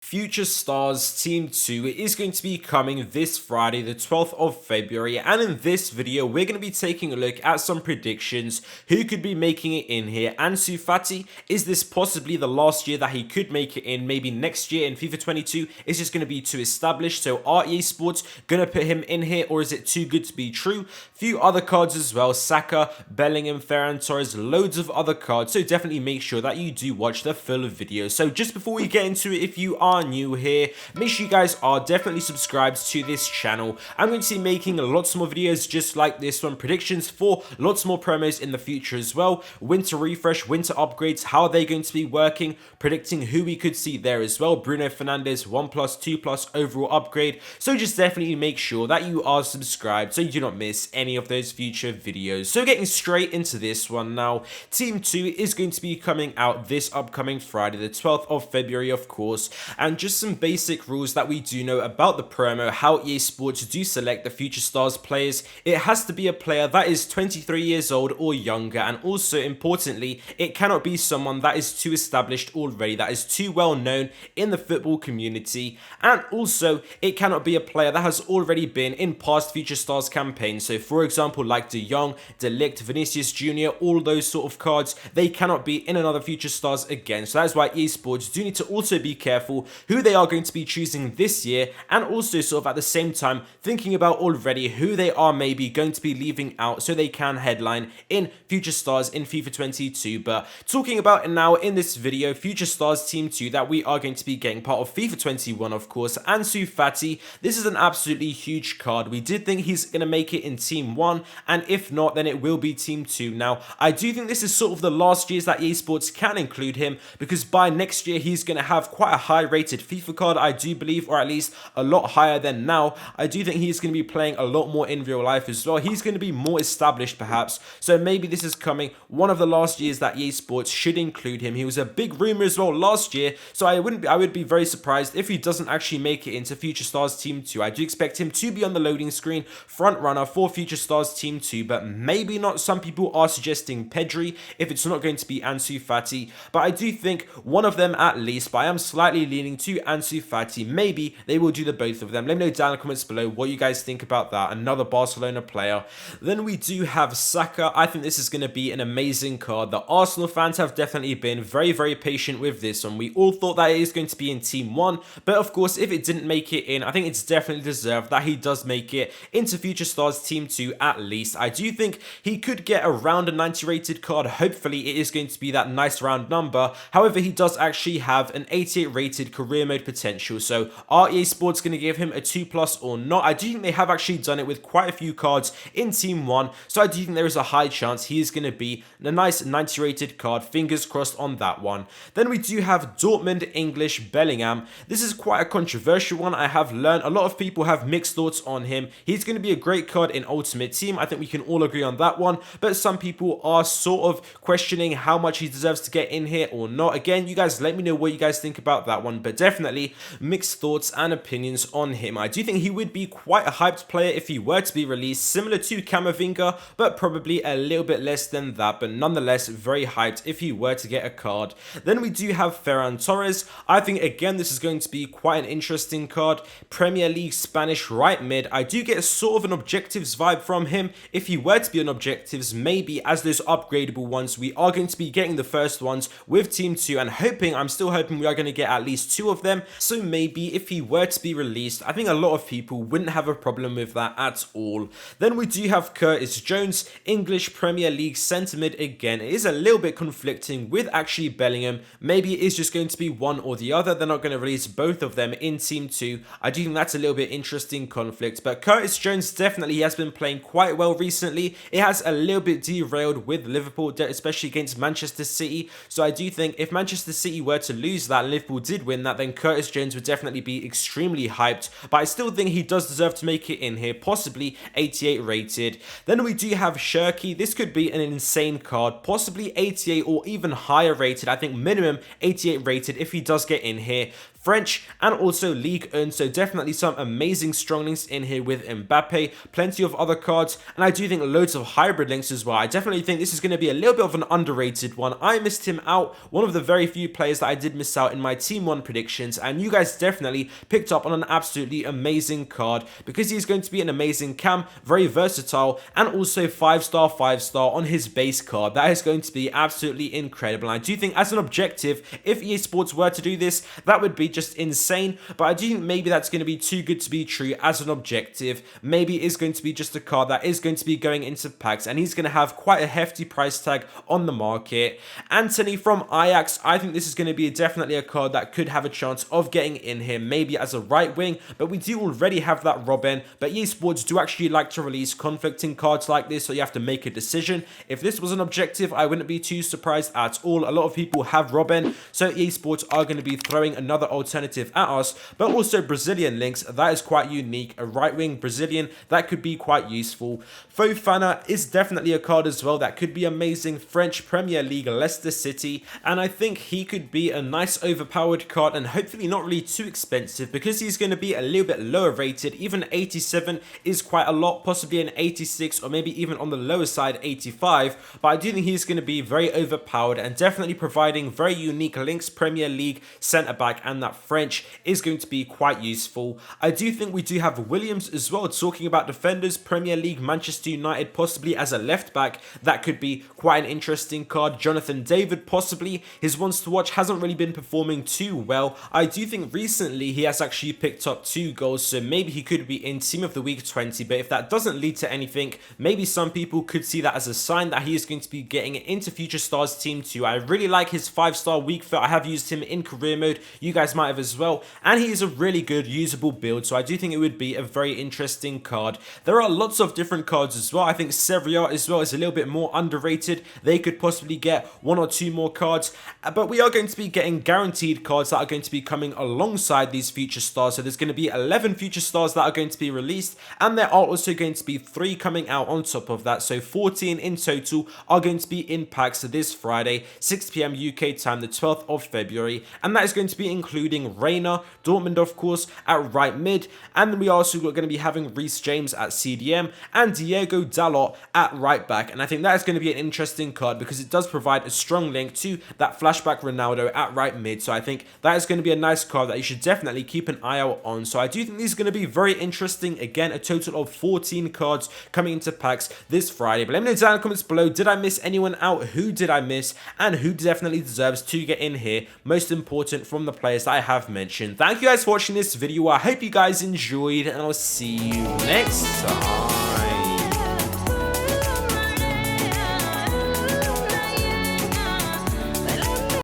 Future Stars Team 2 is going to be coming this Friday, the 12th of February, and in this video, we're going to be taking a look at some predictions. Who could be making it in here? Ansu Fati, is this possibly the last year that he could make it in? Maybe next year in FIFA 22 is just going to be too established, so are EA Sports going to put him in here, or is it too good to be true? Few other cards as well, Saka, Bellingham, Fana, Torres, loads of other cards, so definitely make sure that you do watch the full video. So just before we get into it, if you are new here, make sure you guys are definitely subscribed to this channel. I'm going to be making lots more videos just like this one, predictions for lots more promos in the future as well, winter refresh, winter upgrades, how are they going to be working, predicting who we could see there as well, Bruno Fernandes 1+, 2+ overall upgrade. So just definitely make sure that you are subscribed so you do not miss any of those future videos. So getting straight into this one now, Team 2 is going to be coming out this upcoming Friday, the 12th of February, of course, and just some basic rules that we do know about the promo, how EA Sports do select the Future Stars players. It has to be a player that is 23 years old or younger, and also importantly, it cannot be someone that is too established already, that is too well known in the football community, and also it cannot be a player that has already been in past Future Stars campaigns. So for example, like De Jong, De Ligt, Vinicius Jr., all those sort of cards, they cannot be in another Future Stars again. So that is why EA Sports do need to also be careful who they are going to be choosing this year, and also sort of at the same time thinking about already who they are maybe going to be leaving out so they can headline in Future Stars in FIFA 22. But talking about it now in this video, Future Stars Team 2 that we are going to be getting part of FIFA 21, of course, Ansu Fati. This is an absolutely huge card. We did think he's going to make it in Team 1, and if not, then it will be Team 2. Now, I do think this is sort of the last years that EA Sports can include him, because by next year he's going to have quite a high rated FIFA card, I do believe, or at least a lot higher than now. I do think he's going to be playing a lot more in real life as well. He's going to be more established perhaps, so maybe this is coming one of the last years that EA Sports should include him. He was a big rumor as well last year, so I would be very surprised if he doesn't actually make it into Future Stars Team 2. I do expect him to be on the loading screen, front runner for Future Stars Team 2, but maybe not. Some people are suggesting Pedri if it's not going to be Ansu Fati, but I do think one of them at least, but I am slightly leaning to Ansu Fati. Maybe they will do the both of them. Let me know down in the comments below what you guys think about that. Another Barcelona player. Then we do have Saka. I think this is going to be an amazing card. The Arsenal fans have definitely been very, very patient with this one. We all thought that it is going to be in Team 1, but of course, if it didn't make it in, I think it's definitely deserved that he does make it into Future Stars Team 2 at least. I do think he could get around a 90 rated card. Hopefully, it is going to be that nice round number. However, he does actually have an 88 rated career mode potential. So are EA Sports going to give him a 2+ or not? I do think they have actually done it with quite a few cards in Team 1. So I do think there is a high chance he is going to be a nice 90 rated card. Fingers crossed on that one. Then we do have Dortmund English Bellingham. This is quite a controversial one. I have learned a lot of people have mixed thoughts on him. He's going to be a great card in Ultimate Team. I think we can all agree on that one. But some people are sort of questioning how much he deserves to get in here or not. Again, you guys let me know what you guys think about that one. But definitely mixed thoughts and opinions on him. I do think he would be quite a hyped player if he were to be released, similar to Camavinga, but probably a little bit less than that. But nonetheless, very hyped if he were to get a card. Then we do have Ferran Torres. I think again this is going to be quite an interesting card. Premier League Spanish right mid. I do get sort of an objectives vibe from him. If he were to be on objectives, maybe as those upgradable ones, we are going to be getting the first ones with Team 2, and I'm still hoping we are going to get at least 2 of them. So maybe if he were to be released, I think a lot of people wouldn't have a problem with that at all. Then we do have Curtis Jones, English Premier League centre mid again. It is a little bit conflicting with actually Bellingham. Maybe it is just going to be one or the other. They're not going to release both of them in Team 2. I do think that's a little bit interesting conflict, but Curtis Jones definitely has been playing quite well recently. It has a little bit derailed with Liverpool, especially against Manchester City. So I do think if Manchester City were to lose that and Liverpool did win that, then Curtis Jones would definitely be extremely hyped. But I still think he does deserve to make it in here, possibly 88 rated. Then we do have Cherki. This could be an insane card, possibly 88 or even higher rated. I think minimum 88 rated if he does get in here. French, and also Ligue 1. So definitely some amazing strong links in here with Mbappe, plenty of other cards, and I do think loads of hybrid links as well. I definitely think this is going to be a little bit of an underrated one. I missed him out, one of the very few players that I did miss out in my Team 1 predictions, and you guys definitely picked up on an absolutely amazing card because he's going to be an amazing cam, very versatile, and also 5-star, 5-star on his base card. That is going to be absolutely incredible. And I do think as an objective, if EA Sports were to do this, that would be just insane, but I do think maybe that's going to be too good to be true as an objective. Maybe it is going to be just a card that is going to be going into packs, and he's going to have quite a hefty price tag on the market. Anthony from Ajax, I think this is going to be definitely a card that could have a chance of getting in here, maybe as a right wing, but we do already have that Robin. But EA Sports do actually like to release conflicting cards like this, so you have to make a decision. If this was an objective, I wouldn't be too surprised at all. A lot of people have Robin, so EA Sports are going to be throwing another alternative at us. But also Brazilian links, that is quite unique. A right wing Brazilian, that could be quite useful. Fofana is definitely a card as well that could be amazing. French Premier League, Leicester City, and I think he could be a nice overpowered card and hopefully not really too expensive because he's going to be a little bit lower rated. Even 87 is quite a lot, possibly an 86 or maybe even on the lower side 85, but I do think he's going to be very overpowered and definitely providing very unique links. Premier League centre back, and that French is going to be quite useful. I do think we do have Williams as well. Talking about defenders, Premier League, Manchester United, possibly as a left back, that could be quite an interesting card. Jonathan David, possibly. His ones to watch hasn't really been performing too well. I do think recently he has actually picked up 2 goals, so maybe he could be in Team of the Week 20, but if that doesn't lead to anything, maybe some people could see that as a sign that he is going to be getting into Future Stars Team 2. I really like his 5-star weak foot. I have used him in career mode. You guys might have as well, and he is a really good usable build, so I do think it would be a very interesting card. There are lots of different cards as well. I think Serie A as well is a little bit more underrated. They could possibly get 1 or 2 more cards, but we are going to be getting guaranteed cards that are going to be coming alongside these Future Stars. So there's going to be 11 Future Stars that are going to be released, and there are also going to be 3 coming out on top of that, so 14 in total are going to be in packs this Friday, 6 PM UK time, the 12th of February, and that is going to be including Reina, Dortmund of course, at right mid, and then we also are going to be having Reece James at CDM and Diego Dalot at right back. And I think that is going to be an interesting card because it does provide a strong link to that flashback Ronaldo at right mid. So I think that is going to be a nice card that you should definitely keep an eye out on. So I do think these are going to be very interesting. Again, a total of 14 cards coming into packs this Friday. But let me know down in the comments below, did I miss anyone out? Who did I miss? And who definitely deserves to get in here? Most important from the players that I have mentioned. Thank you guys for watching this video. I hope you guys enjoyed, and I'll see you next time.